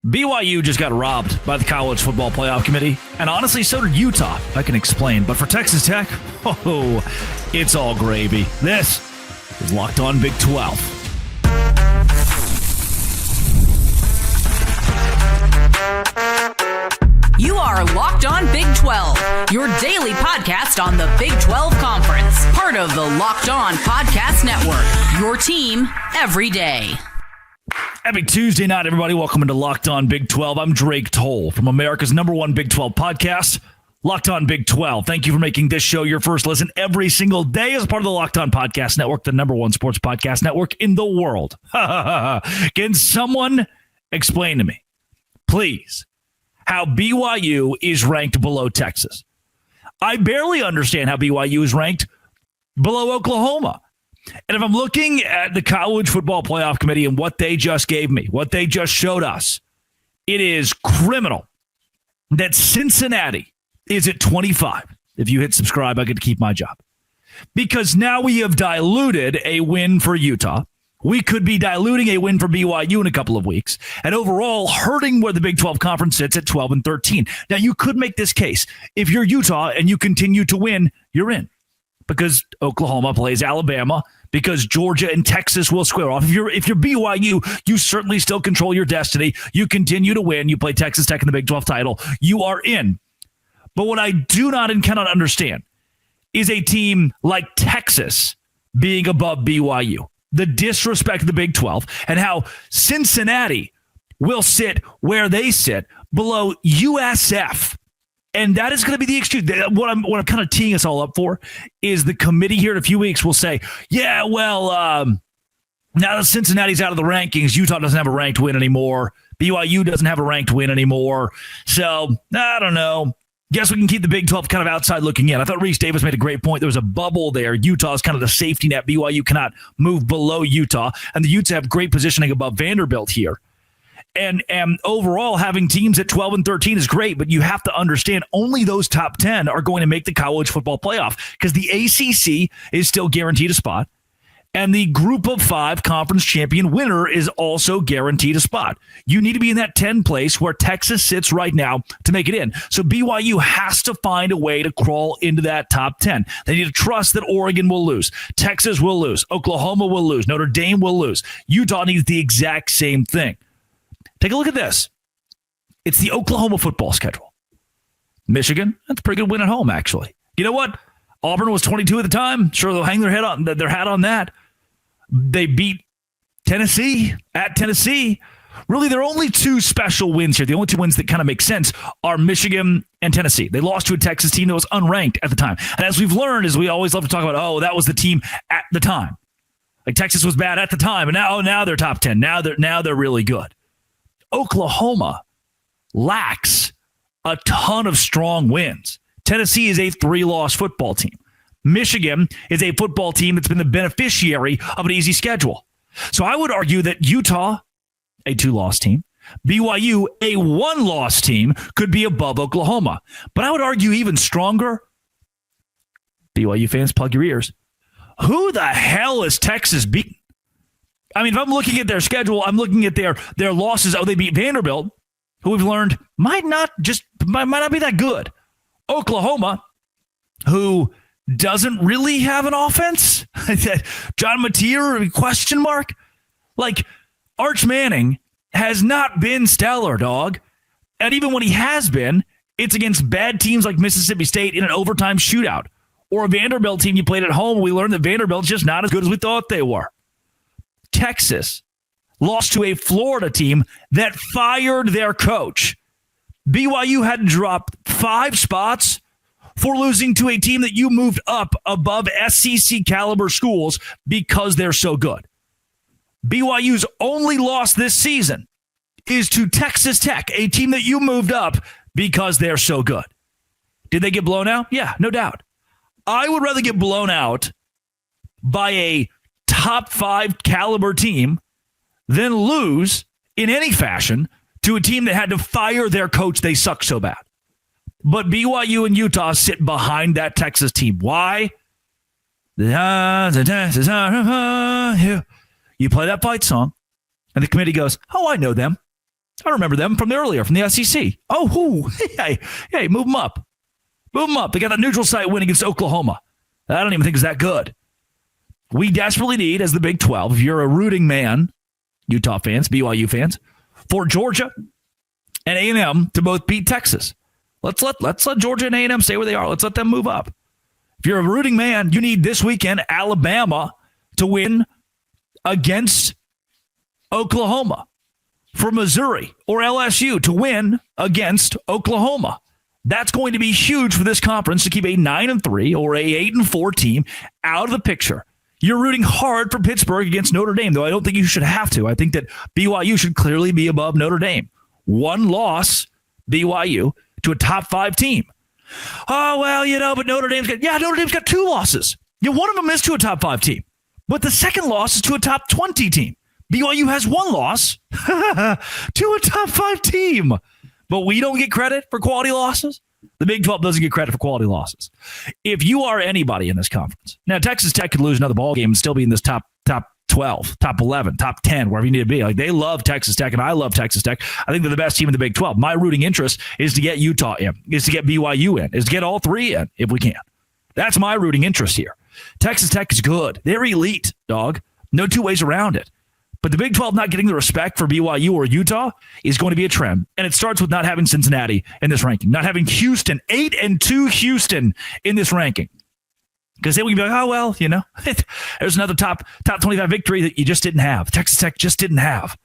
BYU just got robbed by the College Football Playoff Committee, and honestly, so did Utah. I can explain. But for Texas Tech, it's all gravy. This is Locked On Big 12. You are Locked On Big 12, your daily podcast on the Big 12 Conference. Part of the Locked On Podcast Network, your team every day. Happy Tuesday night, everybody. Welcome into Locked On Big 12. I'm Drake Toll from America's #1 Big 12 podcast, Locked On Big 12. Thank you for making this show your first listen every single day as part of the Locked On Podcast Network, the #1 sports podcast network in the world. Can someone explain to me, please, how BYU is ranked below Texas? I barely understand how BYU is ranked below Oklahoma. And if I'm looking at the College Football Playoff Committee and what they just gave me, what they just showed us, it is criminal that Cincinnati is at 25. If you hit subscribe, I get to keep my job. Because now we have diluted a win for Utah. We could be diluting a win for BYU in a couple of weeks, and overall hurting where the Big 12 Conference sits at 12 and 13. Now, you could make this case. If you're Utah and you continue to win, you're in. Because Oklahoma plays Alabama, because Georgia and Texas will square off. If you're BYU, you certainly still control your destiny. You continue to win. You play Texas Tech in the Big 12 title. You are in. But what I do not and cannot understand is a team like Texas being above BYU. The disrespect of the Big 12 and how Cincinnati will sit where they sit below USF. And that is going to be the excuse. What I'm kind of teeing us all up for is the committee here in a few weeks will say, yeah, well, now that Cincinnati's out of the rankings, Utah doesn't have a ranked win anymore. BYU doesn't have a ranked win anymore. So, I don't know. Guess we can keep the Big 12 kind of outside looking in. I thought Reese Davis made a great point. There was a bubble there. Utah is kind of the safety net. BYU cannot move below Utah. And the Utes have great positioning above Vanderbilt here. And overall, having teams at 12 and 13 is great, but you have to understand only those top 10 are going to make the college football playoff because the ACC is still guaranteed a spot. And the group of 5 conference champion winner is also guaranteed a spot. You need to be in that 10 place where Texas sits right now to make it in. So BYU has to find a way to crawl into that top 10. They need to trust that Oregon will lose. Texas will lose. Oklahoma will lose. Notre Dame will lose. Utah needs the exact same thing. Take a look at this. It's the Oklahoma football schedule. Michigan, that's a pretty good win at home, actually. You know what? Auburn was 22 at the time. Sure, they'll hang their hat on that. They beat Tennessee at Tennessee. Really, there are only 2 special wins here. The only 2 wins that kind of make sense are Michigan and Tennessee. They lost to a Texas team that was unranked at the time. And as we've learned, as we always love to talk about, that was the team at the time. Like Texas was bad at the time, and now they're top 10. Now they're really good. Oklahoma lacks a ton of strong wins. Tennessee is a 3-loss football team. Michigan is a football team that's been the beneficiary of an easy schedule. So I would argue that Utah, a 2-loss team, BYU, a 1-loss team, could be above Oklahoma. But I would argue even stronger, BYU fans, plug your ears. Who the hell is Texas beating? I mean, if I'm looking at their schedule, I'm looking at their losses. They beat Vanderbilt, who we've learned might not be that good. Oklahoma, who doesn't really have an offense. John Mateer, question mark. Like, Arch Manning has not been stellar, dog. And even when he has been, it's against bad teams like Mississippi State in an overtime shootout. Or a Vanderbilt team you played at home. We learned that Vanderbilt's just not as good as we thought they were. Texas lost to a Florida team that fired their coach. BYU had to drop 5 spots for losing to a team that you moved up above SEC caliber schools because they're so good. BYU's only loss this season is to Texas Tech, a team that you moved up because they're so good. Did they get blown out? Yeah, no doubt. I would rather get blown out by a top 5 caliber team than lose in any fashion to a team that had to fire their coach. They suck so bad. But BYU and Utah sit behind that Texas team. Why? You play that fight song, and the committee goes, I know them. I remember them from earlier, from the SEC. Oh, hey, move them up. Move them up. They got a neutral site win against Oklahoma. I don't even think it's that good. We desperately need, as the Big 12, if you're a rooting man, Utah fans, BYU fans, for Georgia and A&M to both beat Texas. Let's let Georgia and A&M stay where they are. Let's let them move up. If you're a rooting man, you need this weekend Alabama to win against Oklahoma. For Missouri or LSU to win against Oklahoma. That's going to be huge for this conference to keep a 9-3 or a 8-4 team out of the picture. You're rooting hard for Pittsburgh against Notre Dame, though I don't think you should have to. I think that BYU should clearly be above Notre Dame. One loss, BYU, to a top 5 team. Oh, well, but Notre Dame's got 2 losses. One of them is to a top 5 team, but the second loss is to a top 20 team. BYU has 1 loss to a top 5 team, but we don't get credit for quality losses. The Big 12 doesn't get credit for quality losses. If you are anybody in this conference, now Texas Tech could lose another ball game and still be in this top 12, top 11, top 10, wherever you need to be. Like, they love Texas Tech, and I love Texas Tech. I think they're the best team in the Big 12. My rooting interest is to get Utah in, is to get BYU in, is to get all 3 in if we can. That's my rooting interest here. Texas Tech is good. They're elite, dog. No 2 ways around it. But the Big 12 not getting the respect for BYU or Utah is going to be a trend. And it starts with not having Cincinnati in this ranking, not having Houston, 8-2 Houston in this ranking. Because then we can be like, there's another top 25 victory that you just didn't have. Texas Tech just didn't have.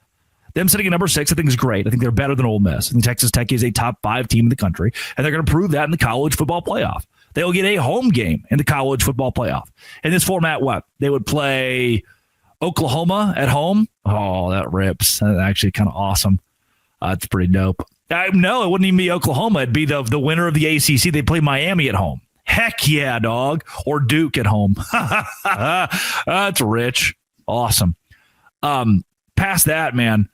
Them sitting at number 6, I think, is great. I think they're better than Ole Miss. I think Texas Tech is a top 5 team in the country, and they're going to prove that in the college football playoff. They'll get a home game in the college football playoff. In this format, they would play Oklahoma at home. Oh, that rips. That's actually kind of awesome. It's pretty dope. No, it wouldn't even be Oklahoma. It'd be the winner of the ACC. They play Miami at home. Heck yeah, dog. Or Duke at home. That's rich. Awesome. Past that, man.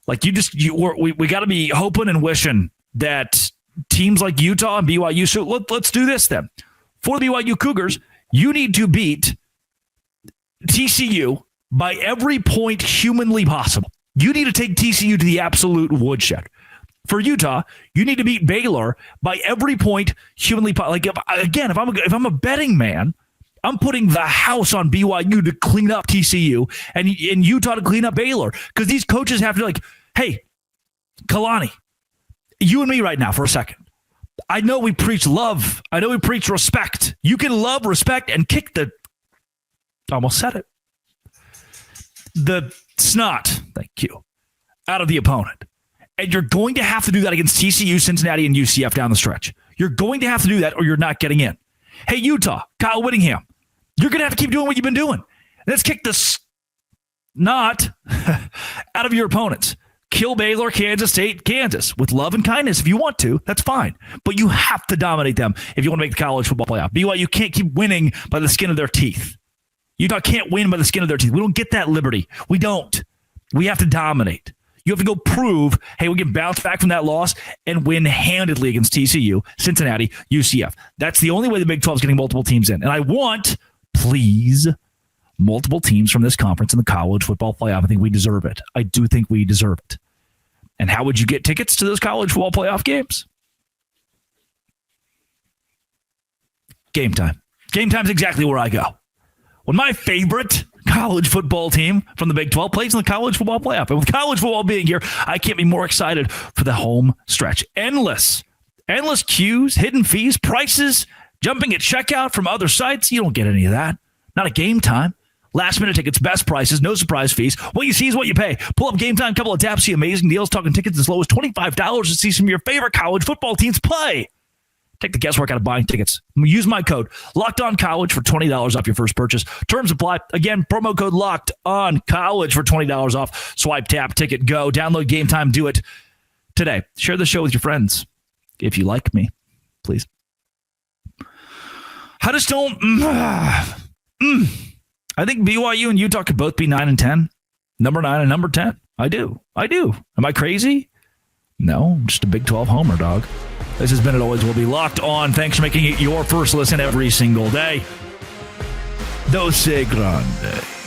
Like, we got to be hoping and wishing that teams like Utah and BYU. So let's do this then. For the BYU Cougars, you need to beat TCU by every point humanly possible. You need to take TCU to the absolute woodshed. For Utah, you need to beat Baylor by every point humanly possible. Like, if I'm a betting man, I'm putting the house on BYU to clean up TCU and Utah to clean up Baylor, because these coaches have to, like, hey, Kalani, you and me right now for a second. I know we preach love. I know we preach respect. You can love, respect, and kick the almost said it. The snot, thank you, out of the opponent. And you're going to have to do that against TCU, Cincinnati, and UCF down the stretch. You're going to have to do that or you're not getting in. Hey, Utah, Kyle Whittingham, you're going to have to keep doing what you've been doing. Let's kick the snot out of your opponents. Kill Baylor, Kansas State, Kansas with love and kindness if you want to. That's fine. But you have to dominate them if you want to make the college football playoff. BYU can't keep winning by the skin of their teeth. Utah can't win by the skin of their teeth. We don't get that liberty. We don't. We have to dominate. You have to go prove, hey, we can bounce back from that loss and win handedly against TCU, Cincinnati, UCF. That's the only way the Big 12 is getting multiple teams in. And I want, please, multiple teams from this conference in the college football playoff. I think we deserve it. I do think we deserve it. And how would you get tickets to those college football playoff games? Game time. Game time is exactly where I go. When my favorite college football team from the Big 12 plays in the college football playoff. And with college football being here, I can't be more excited for the home stretch. Endless queues, hidden fees, prices, jumping at checkout from other sites. You don't get any of that. Not at Game Time. Last minute tickets, best prices, no surprise fees. What you see is what you pay. Pull up Game Time, couple of taps, see amazing deals, talking tickets as low as $25 to see some of your favorite college football teams play. Take the guesswork out of buying tickets. Use my code LOCKEDONCOLLEGE for $20 off your first purchase. Terms apply. Again, promo code LOCKEDONCOLLEGE for $20 off. Swipe, tap, ticket, go. Download Game Time. Do it today. Share the show with your friends if you like me, please. I just don't. I think BYU and Utah could both be 9 and 10. Number 9 and number 10. I do. Am I crazy? No, I'm just a Big 12 homer, dog. This has been It Always Will Be Locked On. Thanks for making it your first listen every single day. Doce grande.